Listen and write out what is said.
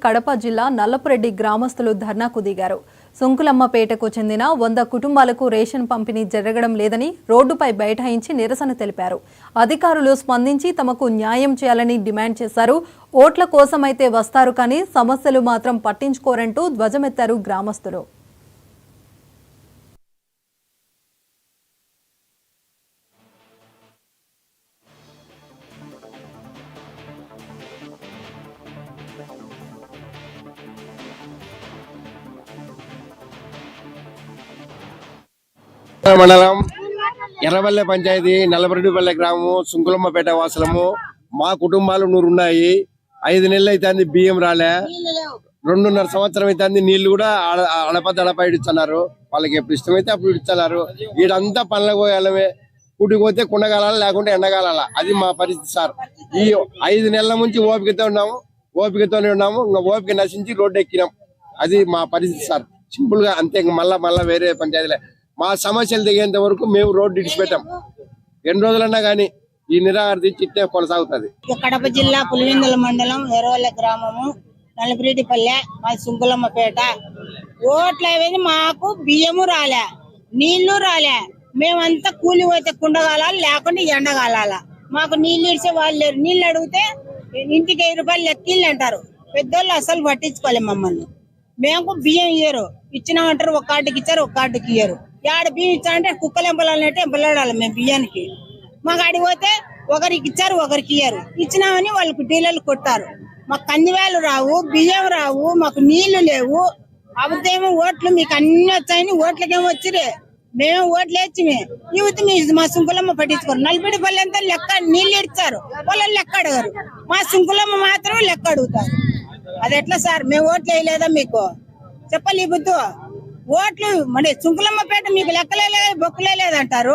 కడప జిల్లా నల్లపురెడ్డి గ్రామస్తులు ధర్నాకు దిగారు. సుంకులమ్మపేటకు చెందిన 100 కుటుంబాలకు రేషన్ పంపిణీ జరగడం లేదని రోడ్డుపై బైఠాయించి నిరసన తెలిపారు. అధికారులు స్పందించి తమకు న్యాయం చేయాలని డిమాండ్ చేశారు. ఓట్ల కోసమైతే వస్తారు కానీ సమస్యలు మాత్రం పట్టించుకోరంటూ ధ్వజమెత్తారు గ్రామస్తులు. మండలం ఎర్రవల్లె పంచాయతీ నల్లబరెడ్డిపల్లె గ్రామం సుంకులమ్మపేట వాసులము. మా కుటుంబాలు 100 ఉన్నాయి. 5 నెలలు అయితే బియ్యం రాలే, 2.5 సంవత్సరం అయితే నీళ్లు కూడా అడప ఇడుస్తున్నారు. వాళ్ళకి ఎప్పుడు ఇష్టమైతే అప్పుడు ఇడుస్తున్నారు. వీడంతా పనులకు పోయాలమే, కూటికి పోతే కుండగాల లేకుంటే ఎండగాల. అది మా పరిస్థితి సార్. ఈ 5 నెలల నుంచి ఓపికతోనే ఉన్నాము. ఇంకా ఓపిక నశించి రోడ్డు ఎక్కినాం. అది మా పరిస్థితి సార్. సింపుల్ గా అంతే. మళ్ళా వేరే పంచాయతీలే. మా సమస్యలు దిగేంత వరకు మేము రోడ్డు ఇడిచిపెట్టాం. ఎన్ని రోజులన్నా కానీ ఈ నిరాహార దీక్ష కొనసాగుతుంది. కడప జిల్లా పులివెందుల మండలం ఎర్రవల్లె గ్రామము నల్లపురెడ్డిపల్లె మా సుంకులమ్మపేట. ఓట్లు అవేది మాకు బియ్యము రాలే, నీళ్లు రాలే. మేమంతా కూలి పోతే కుండగాలాలి లేకుండా ఎండగాలాల. మాకు నీళ్లు ఇడిచే వాళ్ళు లేరు. నీళ్లు అడిగితే ఇంటికి 10 రూపాయలు లెక్కీళ్ళు అంటారు. పెద్దోళ్ళు అసలు పట్టించుకోలే మమ్మల్ని. మేము బియ్యం ఇయ్యరు, ఇచ్చినామంటారు. ఒక కార్డుకి ఇచ్చారు, ఒక కార్డుకి ఇయ్యరు. ఏడ బియ్యం ఇచ్చారంటే కుక్కలు ఎంపలాలంటే ఎంపలాడాలి మేము బియ్యానికి. మాకు అడిగిపోతే ఒకరికి ఇచ్చారు, ఒకరికి ఇయ్యరు. ఇచ్చినామని వాళ్ళకు డీలర్లు కొట్టారు. మాకు కందివేలు రావు, బియ్యం రావు, మాకు నీళ్లు లేవు. అబద్ధమేమో ఓట్లు మీకు అన్ని వచ్చాయని ఓట్లకేమో వచ్చిరే. మేము ఓట్లు వేసి యువత మా సుంకులమ్మ పట్టించుకోరు. నల్లబరెడ్డిపల్లె అంతా లెక్క నీళ్లు ఇచ్చారు, వాళ్ళు లెక్క అడగరు. మా సుంకులమ్మ మాత్రం లెక్క అడుగుతారు. అది ఎట్లా సార్? మేము ఓట్లు వేయలేదా మీకు? చెప్పాలి ఈ బుద్ధు. ఓట్లు మన సుంకులమ్మపేట మీకు లెక్కలే లేదు, బొక్కులే లేదంటారు.